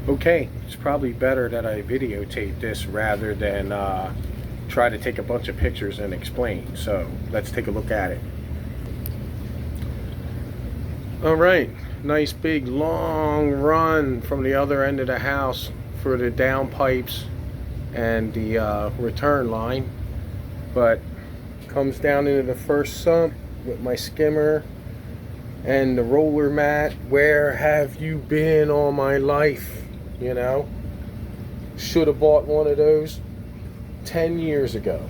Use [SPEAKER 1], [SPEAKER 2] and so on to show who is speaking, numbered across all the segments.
[SPEAKER 1] Okay, it's probably better that I videotape this rather than try to take a bunch of pictures and explain. So let's take a look at it. All right, nice big long run from the other end of the house for the down pipes and the return line, but comes down into the first sump with my skimmer and the roller mat. Where have you been all my life? You know, should have bought one of those 10 years ago.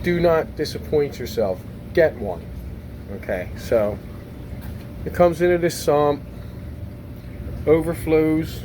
[SPEAKER 1] Do not disappoint yourself. Get one. Okay, so it comes into the sump, overflows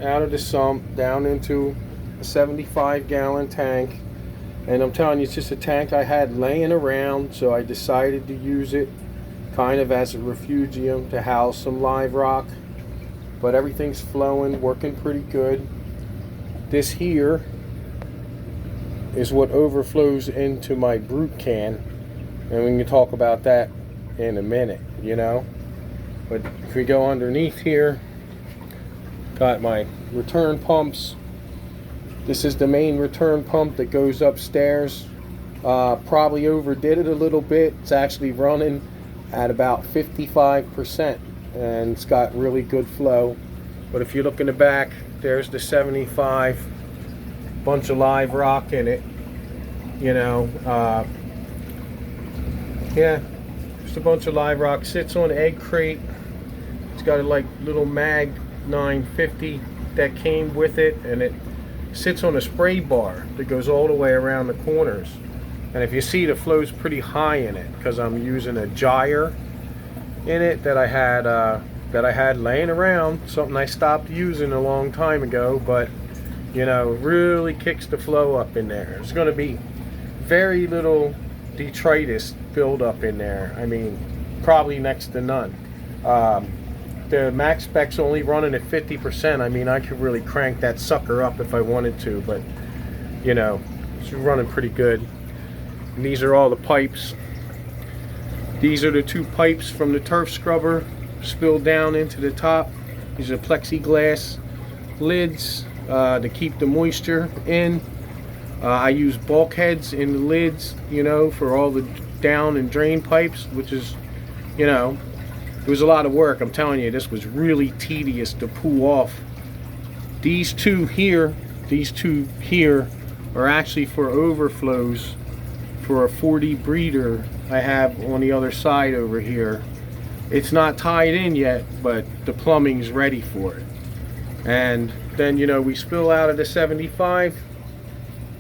[SPEAKER 1] out of the sump down into a 75-gallon tank. And I'm telling you, it's just a tank I had laying around, so I decided to use it kind of as a refugium to house some live rock. But everything's flowing, working pretty good. This here is what overflows into my brute can, and we can talk about that in a minute, you know. But if we go underneath here, got my return pumps. This is the main return pump that goes upstairs. Probably overdid it a little bit. It's actually running at about 55%, and it's got really good flow. But if you look in the back, there's the 75, bunch of live rock in it, you know. Yeah, just a bunch of live rock. Sits on egg crate. It's got a like little mag 950 that came with it, and it sits on a spray bar that goes all the way around the corners. And if you see, the flow's pretty high in it because I'm using a gyre in it that I had laying around, something I stopped using a long time ago, but you know, really kicks the flow up in there. There's going to be very little detritus build up in there. I mean, probably next to none. The max spec's only running at 50%. I mean, I could really crank that sucker up if I wanted to, but you know, it's running pretty good. And these are all the pipes. These are the two pipes from the turf scrubber spilled down into the top. These are plexiglass lids to keep the moisture in. I use bulkheads in the lids, you know, for all the down and drain pipes, which is, you know, it was a lot of work. I'm telling you, this was really tedious to pull off. These two here are actually for overflows for a 40 breeder I have on the other side over here. It's not tied in yet, but the plumbing's ready for it. And then, you know, we spill out of the 75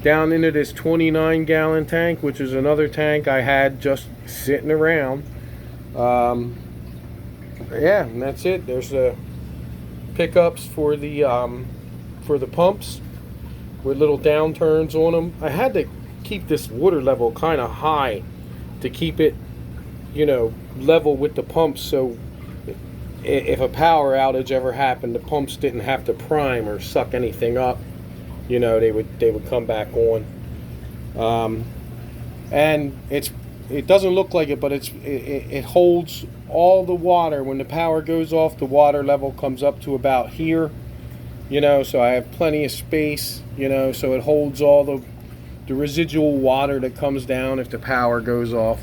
[SPEAKER 1] down into this 29-gallon tank, which is another tank I had just sitting around. Yeah, and that's it. There's the pickups for the pumps with little downturns on them. I had to keep this water level kind of high to keep it, you know, level with the pumps, so if a power outage ever happened, the pumps didn't have to prime or suck anything up. You know, they would come back on. And it doesn't look like it, but it holds all the water. When the power goes off, the water level comes up to about here. You know, so I have plenty of space. You know, so it holds all the residual water that comes down if the power goes off,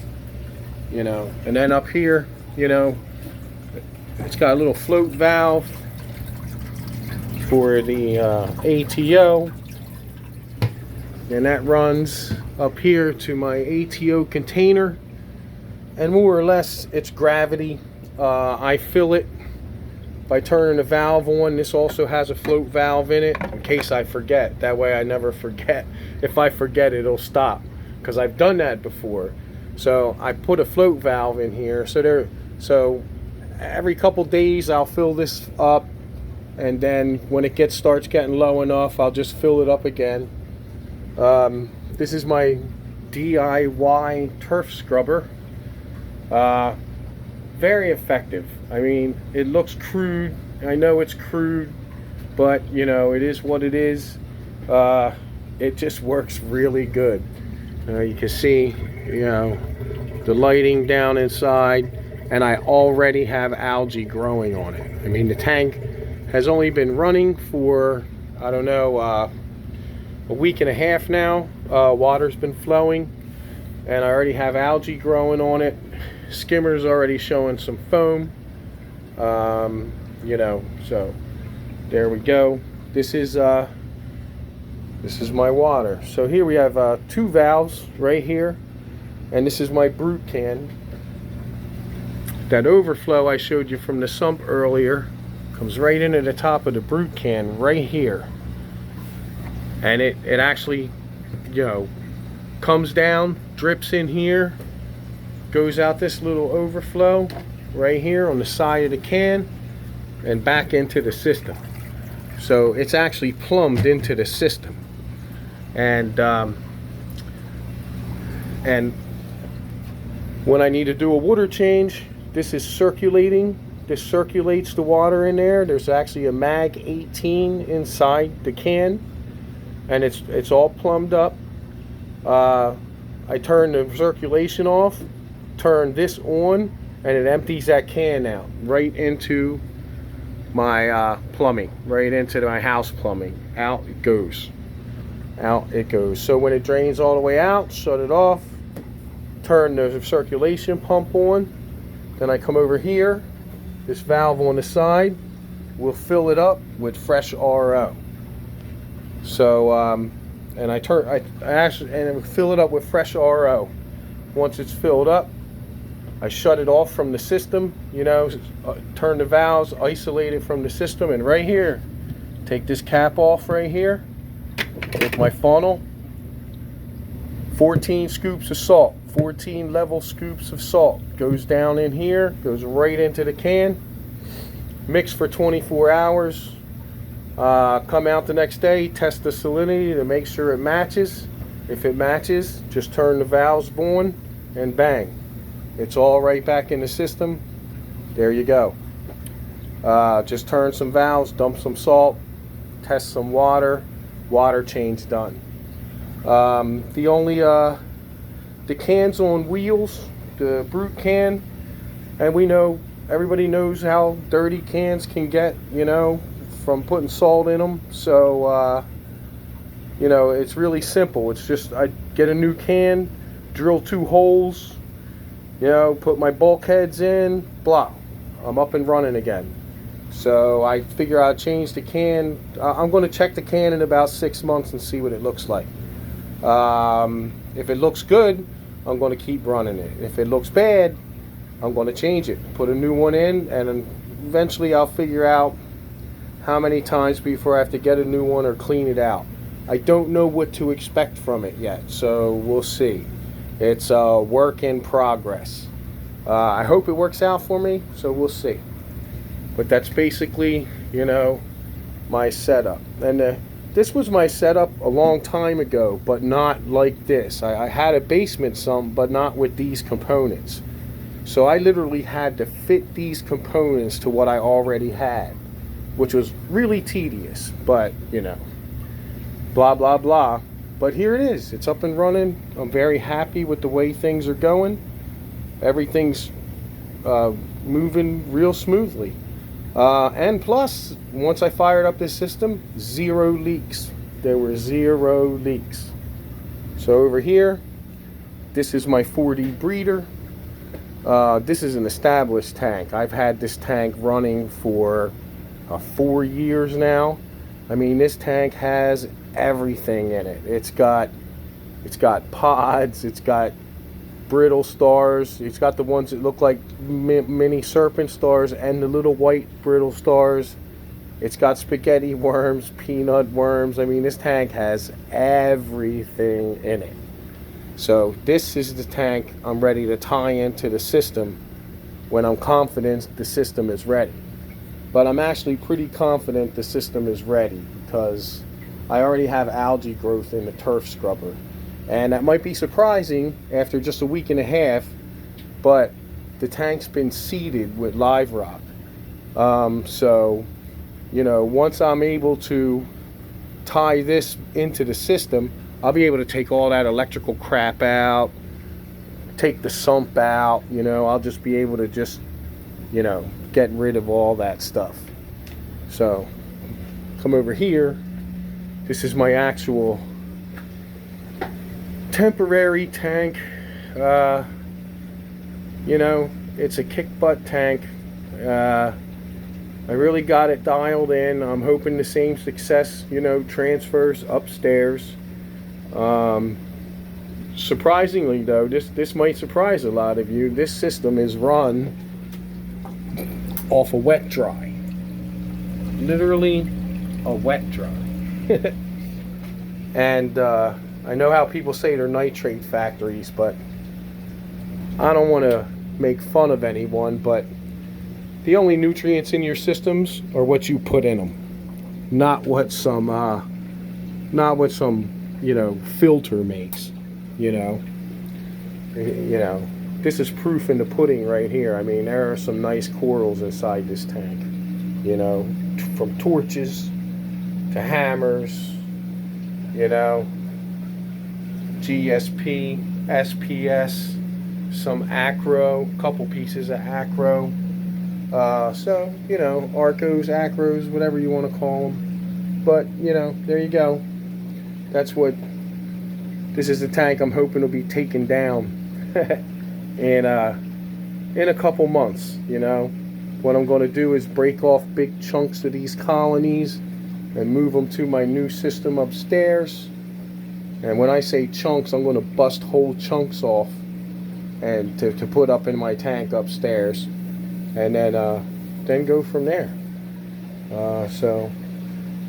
[SPEAKER 1] you know. And then up here, you know, it's got a little float valve for the ATO, and that runs up here to my ATO container, and more or less it's gravity. I fill it by turning the valve on. This also has a float valve in it in case I forget. That way I never forget. If I forget, it'll stop, because I've done that before. So I put a float valve in here. So every couple days I'll fill this up, and then when it starts getting low enough, I'll just fill it up again. This is my DIY turf scrubber. Very effective. I mean, it looks crude. I know it's crude, but you know, it is what it is. It just works really good. You can see, you know, the lighting down inside, and I already have algae growing on it. I mean, the tank has only been running for, I don't know, a week and a half now. Water's been flowing, and I already have algae growing on it. Skimmer's already showing some foam. You know, so there we go. This is my water. So here we have 2 valves right here, and this is my brute can. That overflow I showed you from the sump earlier comes right into the top of the brute can right here, and it actually, you know, comes down, drips in here, goes out this little overflow right here on the side of the can, and back into the system. So it's actually plumbed into the system. And when I need to do a water change, this is circulating. This circulates the water in there. There's actually a mag 18 inside the can, and it's all plumbed up. I turn the circulation off, turn this on, and it empties that can out right into my plumbing, right into my house plumbing. Out it goes. Out it goes. So when it drains all the way out, shut it off, turn the circulation pump on. Then I come over here, this valve on the side will fill it up with fresh RO. So and I actually fill it up with fresh RO. Once it's filled up, I shut it off from the system, you know, turn the valves, isolate it from the system, and right here, take this cap off right here with my funnel. 14 scoops of salt, 14 level scoops of salt goes down in here, goes right into the can, mix for 24 hours, come out the next day, test the salinity to make sure it matches. If it matches, just turn the valves on and bang. It's all right back in the system. There you go. Just turn some valves, dump some salt, test some water, water change done. The can's on wheels, the brute can, and we know, everybody knows how dirty cans can get, you know, from putting salt in them. So, you know, it's really simple. It's just, I get a new can, drill 2 holes, you know, put my bulkheads in, blah, I'm up and running again. So I figure I'll change the can. I'm going to check the can in about 6 months and see what it looks like. If it looks good, I'm going to keep running it. If it looks bad, I'm going to change it, put a new one in, and then eventually I'll figure out how many times before I have to get a new one or clean it out. I don't know what to expect from it yet, so we'll see. It's a work in progress. I hope it works out for me, so we'll see. But that's basically, you know, my setup. And this was my setup a long time ago, but not like this. I had a basement some, but not with these components. So I literally had to fit these components to what I already had, which was really tedious, but, you know, blah, blah, blah. But here it is. It's up and running. I'm very happy with the way things are going. Everything's moving real smoothly. And plus, once I fired up this system, 0 leaks. There were 0 leaks. So over here, this is my 4D breeder. This is an established tank. I've had this tank running for 4 years now. I mean, this tank has everything in it. It's got pods, it's got brittle stars, it's got the ones that look like mini serpent stars and the little white brittle stars. It's got spaghetti worms, peanut worms. I mean, this tank has everything in it. So this is the tank I'm ready to tie into the system when I'm confident the system is ready. But I'm actually pretty confident the system is ready because I already have algae growth in the turf scrubber. And that might be surprising after just a week and a half, but the tank's been seeded with live rock. So, you know, once I'm able to tie this into the system, I'll be able to take all that electrical crap out, take the sump out, you know, I'll just be able to just, you know, get rid of all that stuff. So come over here. This is my actual temporary tank. You know, it's a kick butt tank. I really got it dialed in. I'm hoping the same success, you know, transfers upstairs. Surprisingly though, this might surprise a lot of you, this system is run off a wet dry. Literally a wet dry. And I know how people say they're nitrate factories, but I don't want to make fun of anyone, but the only nutrients in your systems are what you put in them, not what some you know, filter makes. You know, this is proof in the pudding right here. I mean, there are some nice corals inside this tank. You know, from torches to hammers. You know, GSP, SPS, some acro, couple pieces of acro. So, you know, Arcos, acros, whatever you want to call them. But, you know, there you go. That's what, this is the tank I'm hoping will be taken down in a couple months, you know. What I'm going to do is break off big chunks of these colonies and move them to my new system upstairs. And when I say chunks, I'm going to bust whole chunks off and to put up in my tank upstairs, and then go from there. So,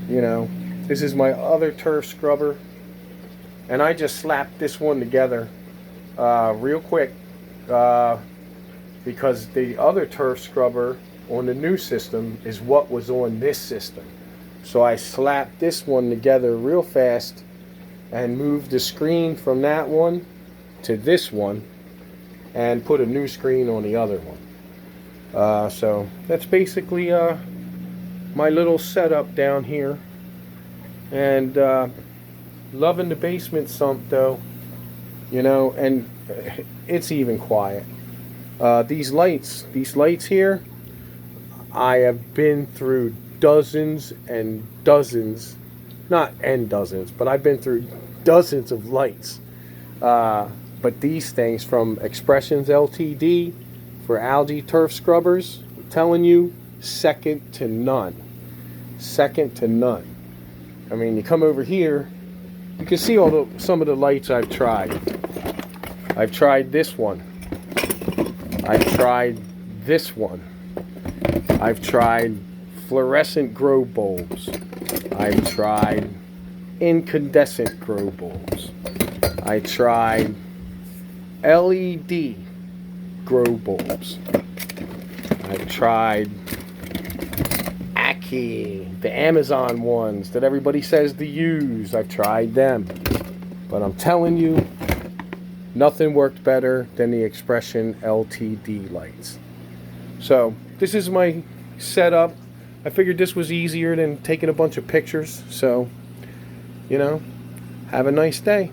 [SPEAKER 1] you know, this is my other turf scrubber, and I just slapped this one together real quick because the other turf scrubber on the new system is what was on this system. So I slapped this one together real fast and moved the screen from that one to this one and put a new screen on the other one. So that's basically my little setup down here. And loving the basement sump though, you know, and it's even quiet. These lights here, I have been through dozens and dozens, not end dozens, but I've been through dozens of lights. But these things from Expressions Ltd for algae turf scrubbers, I'm telling you, second to none. Second to none. I mean, you come over here, you can see some of the lights I've tried. I've tried this one. I've tried this one. I've tried fluorescent grow bulbs. I've tried incandescent grow bulbs. I tried LED grow bulbs. I've tried Aki, the Amazon ones that everybody says to use. I've tried them. But I'm telling you, nothing worked better than the Expression LTD lights. So this is my setup. I figured this was easier than taking a bunch of pictures. So, you know, have a nice day.